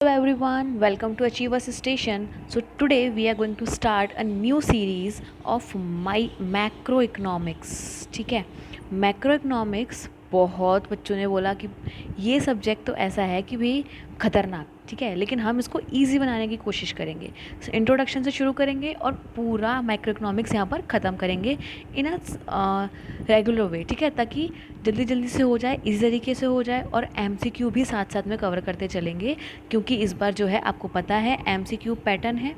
Hello everyone, welcome to Achievers Station. So today we are going to start a new series of my macroeconomics. ठीक है, macroeconomics बहुत बच्चों ने बोला कि ये सब्जेक्ट तो ऐसा है कि भाई खतरनाक, ठीक है, लेकिन हम इसको इजी बनाने की कोशिश करेंगे. इंट्रोडक्शन से शुरू करेंगे और पूरा मैक्रोइकोनॉमिक्स यहाँ पर ख़त्म करेंगे इन अ रेगुलर वे, ठीक है, ताकि जल्दी जल्दी से हो जाए, इसी तरीके से हो जाए और एमसीक्यू भी साथ साथ में कवर करते चलेंगे, क्योंकि इस बार जो है आपको पता है एमसीक्यू पैटर्न है,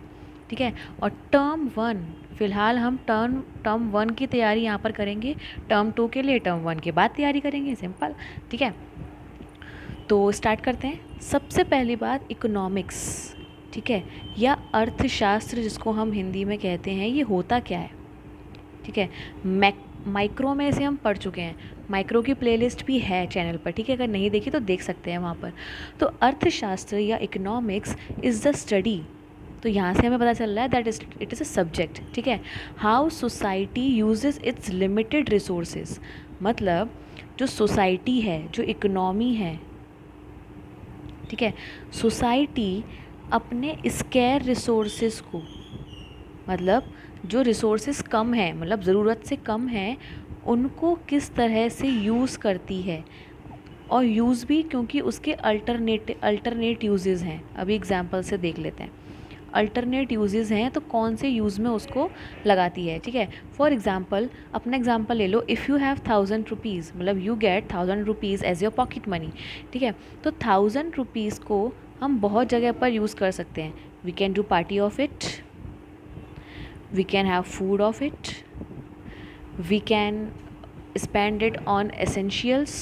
ठीक है. और टर्म वन, फ़िलहाल हम टर्म वन की तैयारी यहाँ पर करेंगे. टर्म टू के लिए टर्म वन के बाद तैयारी करेंगे, सिंपल, ठीक है. तो स्टार्ट करते हैं. सबसे पहली बात इकोनॉमिक्स, ठीक है, या अर्थशास्त्र जिसको हम हिंदी में कहते हैं, ये होता क्या है, ठीक है. माइक्रो में इसे हम पढ़ चुके हैं, माइक्रो की प्लेलिस्ट भी है चैनल पर, ठीक है, अगर नहीं देखी तो देख सकते हैं वहाँ पर. तो अर्थशास्त्र या इकोनॉमिक्स इज़ द स्टडी, तो यहाँ से हमें पता चल रहा है that it is a subject, ठीक है. How society uses it's limited resources, मतलब जो सोसाइटी है, जो इकोनॉमी है, ठीक है, सोसाइटी अपने स्केयर रिसोर्सेज को, मतलब जो रिसोर्सेज कम है, मतलब ज़रूरत से कम है, उनको किस तरह से यूज़ करती है. और यूज़ भी क्योंकि उसके अल्टरनेट यूजेस हैं. अभी एग्जांपल से देख लेते हैं. अल्टरनेट यूजेस हैं तो कौन से यूज़ में उसको लगाती है, ठीक है. फॉर एग्जांपल, अपना एग्जांपल ले लो. इफ़ यू हैव 1000 रुपीज़, मतलब you get 1000 rupees as your pocket money, ठीक है. तो 1000 रुपीज़ को हम बहुत जगह पर यूज़ कर सकते हैं. We can do party of it, we can have food of it, we can spend it on essentials,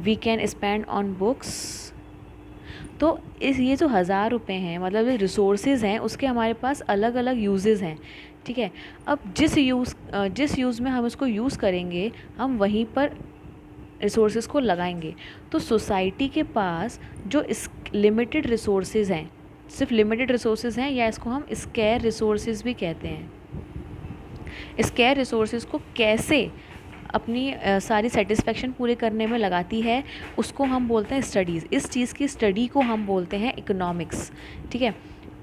we can spend on books. तो इस ये जो 1000 रुपये हैं, मतलब ये रिसोर्सेज हैं, उसके हमारे पास अलग अलग यूजेस हैं, ठीक है. अब जिस यूज़ में हम उसको यूज़ करेंगे, हम वहीं पर रिसोर्सेज को लगाएंगे. तो सोसाइटी के पास जो इस लिमिटेड रिसोर्सेज हैं, सिर्फ लिमिटेड रिसोर्सेज हैं, या इसको हम स्केयर रिसोर्सेज भी कहते हैं. स्केयर रिसोर्सेज को कैसे अपनी सारी सेटिस्फेक्शन पूरे करने में लगाती है, उसको हम बोलते हैं स्टडीज़. इस चीज़ की स्टडी को हम बोलते हैं इकोनॉमिक्स, ठीक है.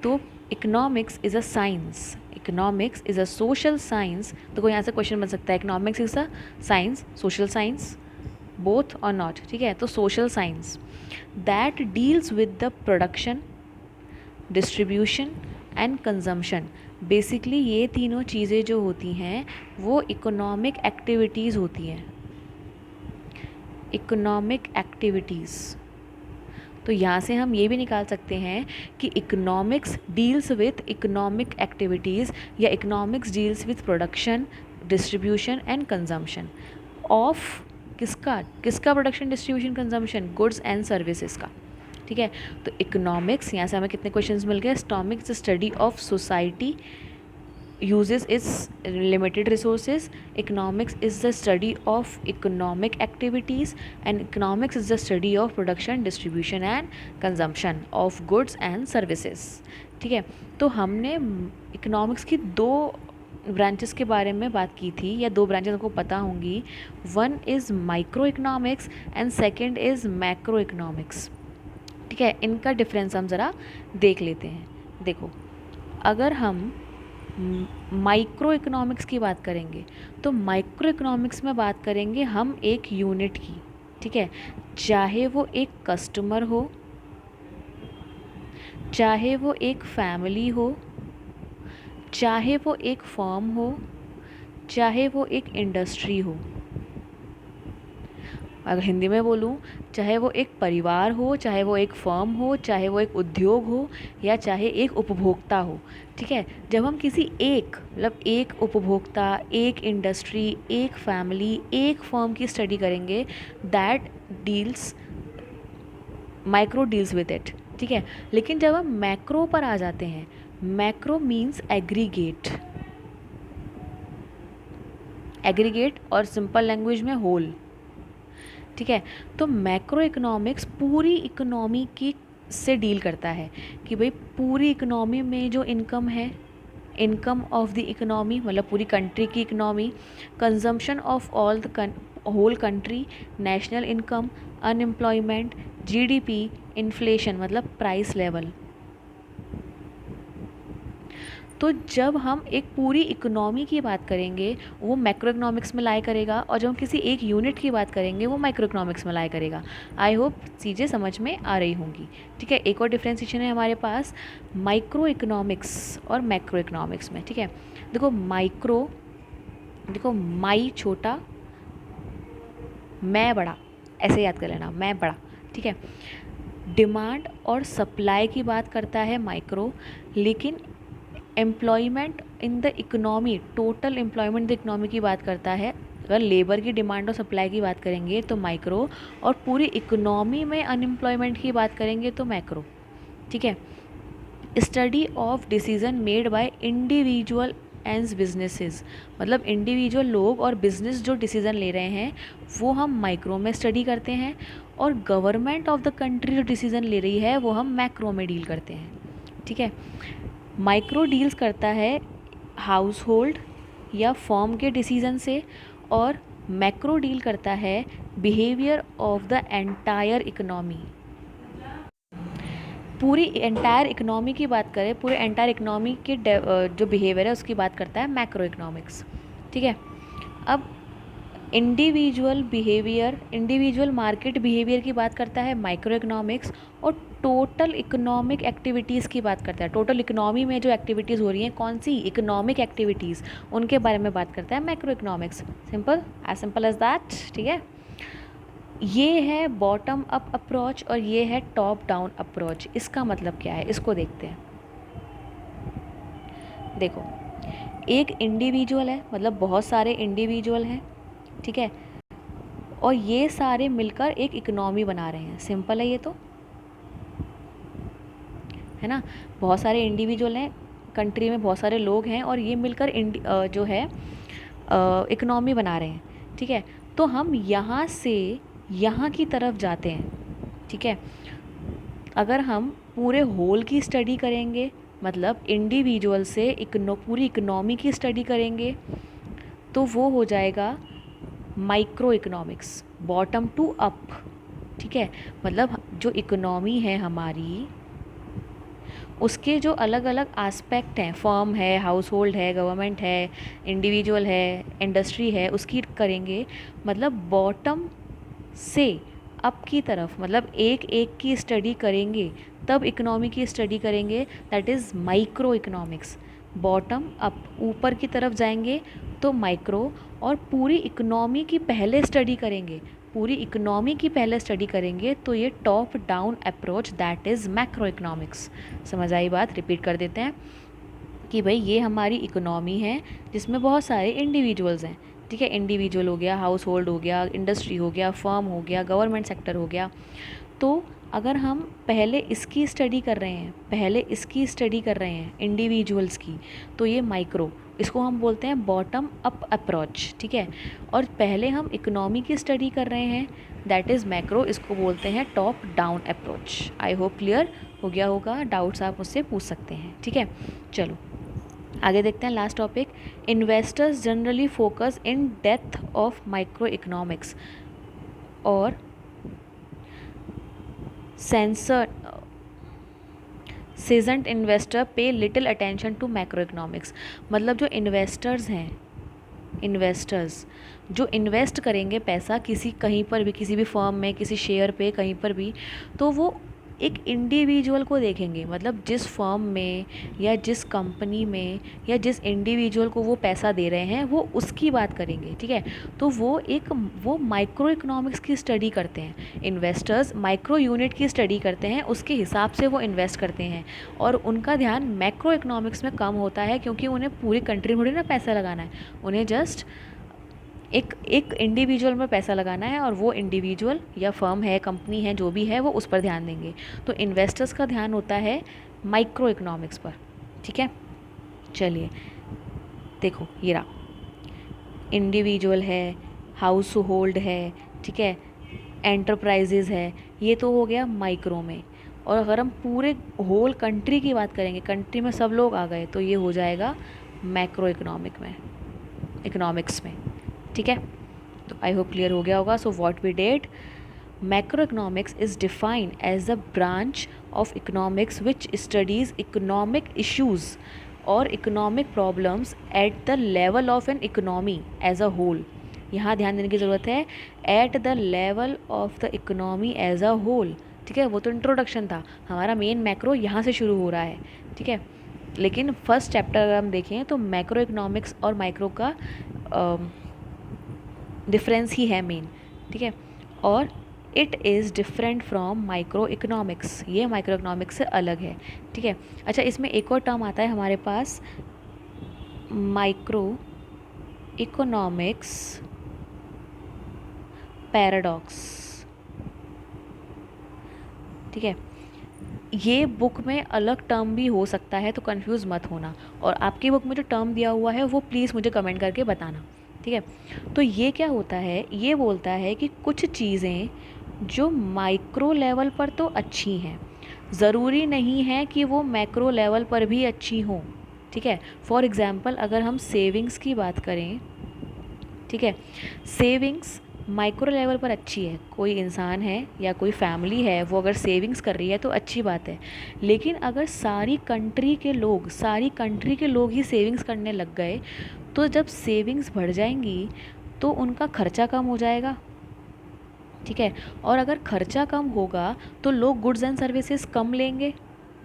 तो economics is a science, economics is a social science. तो कोई यहाँ से क्वेश्चन बन सकता है, economics is a science, social science, both और नॉट, ठीक है. तो social science that deals with the production, distribution and consumption. Basically ये तीनों चीज़ें जो होती हैं वो इकोनॉमिक एक्टिविटीज़ होती हैं, इकोनॉमिक एक्टिविटीज़. तो यहाँ से हम ये भी निकाल सकते हैं कि economics deals with economic activities, या economics deals with production, distribution and consumption of किसका किसका production, distribution, consumption, goods and services का, ठीक है. तो इकोनॉमिक्स, यहाँ से हमें कितने क्वेश्चंस मिल गए. Economics study of society uses its limited resources, economics is the study of economic activities, and economics is the study of production, distribution and consumption of goods and services, ठीक है. तो हमने economics की दो branches के बारे में बात की थी, या दो ब्रांचेस आपको पता होंगी. One is micro economics and second is macro economics, ठीक है. इनका डिफरेंस हम ज़रा देख लेते हैं. देखो, अगर हम माइक्रो इकोनॉमिक्स की बात करेंगे, तो माइक्रो इकोनॉमिक्स में बात करेंगे हम एक यूनिट की, ठीक है. चाहे वो एक कस्टमर हो, चाहे वो एक फैमिली हो, चाहे वो एक फर्म हो, चाहे वो एक इंडस्ट्री हो. अगर हिंदी में बोलूँ, चाहे वो एक परिवार हो, चाहे वो एक फर्म हो, चाहे वो एक उद्योग हो, या चाहे एक उपभोक्ता हो, ठीक है. जब हम किसी एक, मतलब एक उपभोक्ता, एक इंडस्ट्री, एक फैमिली, एक फर्म की स्टडी करेंगे, that deals, micro deals with it, ठीक है. लेकिन जब हम मैक्रो पर आ जाते हैं, मैक्रो मीन्स एग्रीगेट, एग्रीगेट और सिंपल लैंग्वेज में होल, ठीक है. तो मैक्रो इकोनॉमिक्स पूरी इकोनॉमी की से डील करता है कि भाई पूरी इकोनॉमी में जो इनकम है, इनकम ऑफ द इकोनॉमी, मतलब पूरी कंट्री की economy, consumption of all the whole country, national income, unemployment, GDP, inflation मतलब प्राइस लेवल। तो जब हम एक पूरी इकोनॉमी की बात करेंगे वो मैक्रो इकोनॉमिक्स में लाई करेगा, और जब हम किसी एक यूनिट की बात करेंगे वो माइक्रो इकोनॉमिक्स में लाई करेगा। आई होप चीज़ें समझ में आ रही होंगी। ठीक है, एक और डिफ्रेंसिएशन है हमारे पास माइक्रो इकोनॉमिक्स और मैक्रो इकोनॉमिक्स में। ठीक है, देखो माइक्रो, देखो माई छोटा, मैं बड़ा, ऐसे याद कर लेना, मैं बड़ा। ठीक है, डिमांड और सप्लाई की बात करता है माइक्रो, लेकिन employment in the economy, total employment the economy की बात करता है। अगर लेबर की डिमांड और सप्लाई की बात करेंगे तो माइक्रो, और पूरी इकोनॉमी में अनएम्प्लॉयमेंट की बात करेंगे तो मैक्रो। ठीक है, study of decision made by individual and businesses, मतलब इंडिविजुअल लोग और बिजनेस जो डिसीज़न ले रहे हैं वो हम माइक्रो में स्टडी करते हैं, और गवर्नमेंट ऑफ द कंट्री जो डिसीज़न ले रही है वो हम मैक्रो में डील करते हैं। ठीक है, माइक्रो डील्स करता है हाउस होल्ड या फर्म के डिसीज़न से, और मैक्रो डील करता है behaviour of the entire economy. पूरी एंटायर इकोनॉमी की बात करें, पूरे एंटायर इकोनॉमी के जो बिहेवियर है उसकी बात करता है मैक्रो इकोनॉमिक्स। ठीक है, अब individual behaviour, individual market behaviour की बात करता है माइक्रो इकोनॉमिक्स, और टोटल इकोनॉमिक एक्टिविटीज़ की बात करता है, टोटल इकोनॉमी में जो एक्टिविटीज़ हो रही हैं कौन सी इकोनॉमिक एक्टिविटीज़, उनके बारे में बात करता है macroeconomics. Simple as that. ठीक है, ये है बॉटम अप अप्रोच और ये है टॉप डाउन अप्रोच। इसका मतलब क्या है इसको देखते हैं। देखो, एक इंडिविजुअल है, मतलब बहुत सारे इंडिविजुअल हैं। ठीक है, और ये सारे मिलकर एक इकोनॉमी बना रहे हैं। सिंपल है ये तो, है ना। बहुत सारे इंडिविजुअल हैं, कंट्री में बहुत सारे लोग हैं, और ये मिलकर जो है इकोनॉमी बना रहे हैं। ठीक है, तो हम यहाँ से यहाँ की तरफ जाते हैं। ठीक है, अगर हम पूरे होल की स्टडी करेंगे, मतलब इंडिविजुअल से पूरी इकोनॉमी की स्टडी करेंगे, तो वो हो जाएगा microeconomics, bottom to up. ठीक है, मतलब जो इकोनॉमी है हमारी उसके जो अलग अलग एस्पेक्ट हैं, फर्म है, हाउस होल्ड है, गवर्नमेंट है, इंडिविजुअल है, इंडस्ट्री है, उसकी करेंगे। मतलब बॉटम से अप की तरफ, मतलब एक एक की स्टडी करेंगे तब इकोनॉमी की स्टडी करेंगे, that is micro economics. Bottom up, ऊपर की तरफ जाएंगे तो माइक्रो, और पूरी इकोनॉमी की पहले स्टडी करेंगे, पूरी इकोनॉमी की पहले स्टडी करेंगे तो ये top down approach, that is macro economics. समझ आई बात? रिपीट कर देते हैं कि भाई ये हमारी इकोनॉमी है जिसमें बहुत सारे इंडिविजुअल्स हैं। ठीक है, इंडिविजुअल हो गया, हाउस होल्ड हो गया, इंडस्ट्री हो गया, फर्म हो गया, गवर्नमेंट सेक्टर हो गया। तो अगर हम पहले इसकी स्टडी कर रहे हैं, पहले इसकी स्टडी कर रहे हैं इंडिविजुअल्स की, तो ये माइक्रो, इसको हम बोलते हैं बॉटम अप अप्रोच। ठीक है, और पहले हम इकोनॉमी की स्टडी कर रहे हैं, दैट इज़ मैक्रो, इसको बोलते हैं top down approach. I hope clear हो गया होगा, डाउट्स आप मुझसे पूछ सकते हैं। ठीक है, चलो आगे देखते हैं। Last topic, investors generally focus in depth of microeconomics और seasoned investor pay little attention to macroeconomics. मतलब जो इन्वेस्टर्स हैं, इन्वेस्टर्स जो इन्वेस्ट करेंगे पैसा किसी कहीं पर भी, किसी भी फर्म में, किसी शेयर पे, कहीं पर भी, तो वो एक इंडिविजुअल को देखेंगे। मतलब जिस फर्म में या जिस कंपनी में या जिस इंडिविजुअल को वो पैसा दे रहे हैं वो उसकी बात करेंगे। ठीक है, तो वो माइक्रो इकोनॉमिक्स की स्टडी करते हैं। इन्वेस्टर्स माइक्रो यूनिट की स्टडी करते हैं, उसके हिसाब से वो इन्वेस्ट करते हैं, और उनका ध्यान मैक्रो इकोनॉमिक्स में कम होता है, क्योंकि उन्हें पूरी कंट्री में थोड़ी ना पैसा लगाना है, उन्हें जस्ट एक इंडिविजुअल में पैसा लगाना है, और वो इंडिविजुअल या फर्म है, कंपनी है, जो भी है, वो उस पर ध्यान देंगे। तो इन्वेस्टर्स का ध्यान होता है माइक्रो इकोनॉमिक्स पर। ठीक है, चलिए देखो, ये रहा इंडिविजुअल है, हाउस होल्ड है, ठीक है, एंटरप्राइजेज है, ये तो हो गया माइक्रो में। और अगर हम पूरे होल कंट्री की बात करेंगे, कंट्री में सब लोग आ गए, तो ये हो जाएगा मैक्रो इकोनॉमिक्स में। ठीक है, तो आई होप क्लियर हो गया होगा। So what we did, Macroeconomics is defined as a branch of economics which studies economic issues or economic problems at the level of an economy as a whole. यहाँ ध्यान देने की ज़रूरत है, at the level of the economy as a whole. ठीक है, वो तो इंट्रोडक्शन था, हमारा मेन मैक्रो यहाँ से शुरू हो रहा है। ठीक है, लेकिन फर्स्ट चैप्टर अगर हम देखें तो मैक्रो इकोनॉमिक्स और माइक्रो का डिफरेंस ही है मेन। ठीक है, और it is different from micro economics, ये माइक्रो इकोनॉमिक्स से अलग है। ठीक है, अच्छा इसमें एक और टर्म आता है हमारे पास, माइक्रो इकोनॉमिक्स पैराडॉक्स। ठीक है, ये बुक में अलग टर्म भी हो सकता है, तो कंफ्यूज मत होना, और आपकी बुक में जो टर्म दिया हुआ है वो प्लीज़ मुझे कमेंट करके बताना। ठीक है, तो ये क्या होता है, ये बोलता है कि कुछ चीज़ें जो माइक्रो लेवल पर तो अच्छी हैं, ज़रूरी नहीं है कि वो मैक्रो लेवल पर भी अच्छी हों। ठीक है, फॉर एग्ज़ाम्पल अगर हम सेविंग्स की बात करें, ठीक है, सेविंग्स माइक्रो लेवल पर अच्छी है, कोई इंसान है या कोई फैमिली है वो अगर सेविंग्स कर रही है तो अच्छी बात है। लेकिन अगर सारी कंट्री के लोग ही सेविंग्स करने लग गए, तो जब सेविंग्स बढ़ जाएंगी तो उनका खर्चा कम हो जाएगा। ठीक है, और अगर खर्चा कम होगा तो लोग गुड्स एंड सर्विसेज कम लेंगे,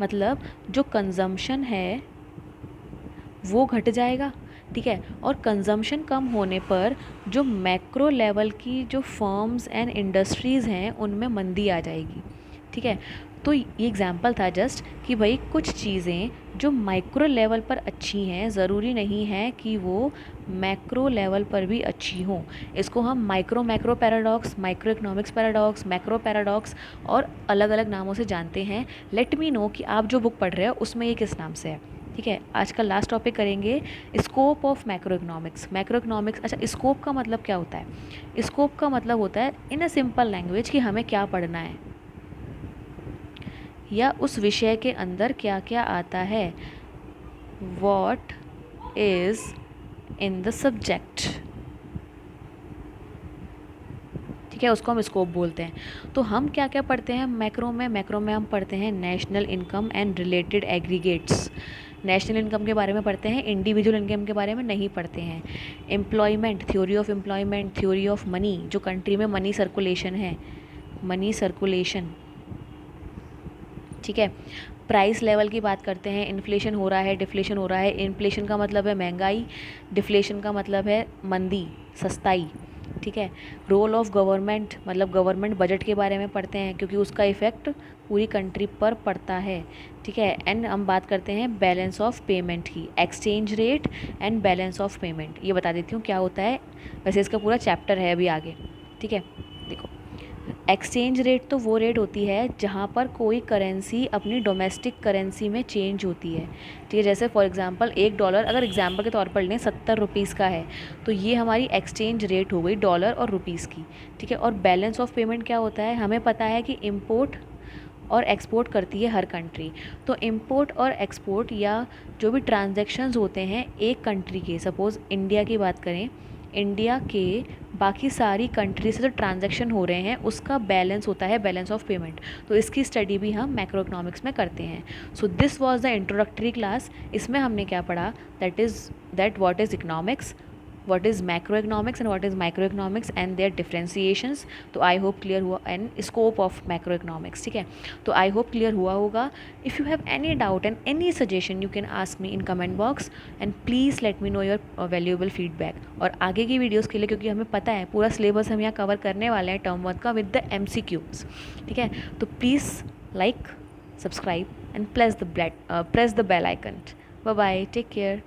मतलब जो कंजम्पशन है वो घट जाएगा। ठीक है, और कंजम्पशन कम होने पर जो मैक्रो लेवल की जो फर्म्स एंड इंडस्ट्रीज़ हैं उनमें मंदी आ जाएगी। ठीक है, तो ये एग्जांपल था जस्ट कि भाई कुछ चीज़ें जो माइक्रो लेवल पर अच्छी हैं, ज़रूरी नहीं है कि वो मैक्रो लेवल पर भी अच्छी हों। इसको हम macro paradox, micro economics paradox, macro paradox और अलग अलग नामों से जानते हैं। लेट मी नो कि आप जो बुक पढ़ रहे हो उसमें ये किस नाम से है। ठीक है, आज का लास्ट टॉपिक करेंगे स्कोप ऑफ मैक्रो इकोनॉमिक्स। अच्छा, स्कोप का मतलब क्या होता है? स्कोप का मतलब होता है इन अ सिंपल लैंग्वेज कि हमें क्या पढ़ना है या उस विषय के अंदर क्या क्या आता है, what is in the subject. ठीक है, उसको हम स्कोप बोलते हैं। तो हम क्या क्या पढ़ते हैं मैक्रो में हम पढ़ते हैं national income and related aggregates. National income के बारे में पढ़ते हैं, इंडिविजुअल इनकम के बारे में नहीं पढ़ते हैं। Employment, theory of employment, theory of money, जो कंट्री में मनी सर्कुलेशन है, मनी सर्कुलेशन। ठीक है, प्राइस लेवल की बात करते हैं, इन्फ्लेशन हो रहा है, डिफ्लेशन हो रहा है। इन्फ्लेशन का मतलब है महंगाई, डिफ्लेशन का मतलब है मंदी, सस्ताई। ठीक है, रोल ऑफ गवर्नमेंट, मतलब गवर्नमेंट बजट के बारे में पढ़ते हैं क्योंकि उसका इफ़ेक्ट पूरी कंट्री पर पड़ता है। ठीक है, एंड हम बात करते हैं बैलेंस ऑफ पेमेंट की, exchange rate and balance of payment. ये बता देती हूँ क्या होता है, वैसे इसका पूरा चैप्टर है अभी आगे। ठीक है, देखो एक्सचेंज रेट तो वो रेट होती है जहाँ पर कोई करेंसी अपनी डोमेस्टिक करेंसी में चेंज होती है। ठीक है, जैसे फॉर एग्जांपल $1 अगर एग्जांपल के तौर पर लें 70 रुपीज़ का है, तो ये हमारी एक्सचेंज रेट हो गई डॉलर और रुपीज़ की। ठीक है, और बैलेंस ऑफ पेमेंट क्या होता है, हमें पता है कि इम्पोर्ट और एक्सपोर्ट करती है हर कंट्री। तो इम्पोर्ट और एक्सपोर्ट या जो भी ट्रांजैक्शंस होते हैं एक कंट्री के, सपोज़ इंडिया की बात करें, इंडिया के बाकी सारी कंट्री से जो ट्रांजैक्शन हो रहे हैं उसका बैलेंस होता है बैलेंस ऑफ पेमेंट। तो इसकी स्टडी भी हम मैक्रो इकोनॉमिक्स में करते हैं। So this was the introductory class. इसमें हमने क्या पढ़ा, that what is economics, what is macroeconomics and what is microeconomics and their differentiations। तो आई होप क्लियर हुआ, एंड स्कोप ऑफ macroeconomics। ठीक है, तो आई होप क्लियर हुआ होगा। If you have any doubt and any suggestion you can ask me in comment box and please let me know your valuable feedback. और आगे की videos के लिए, क्योंकि हमें पता है पूरा सिलेबस हम यहाँ कवर करने वाले हैं टर्म 1 का विद द MCQs। ठीक है, तो please like, subscribe and press the bell icon. Bye bye, take care.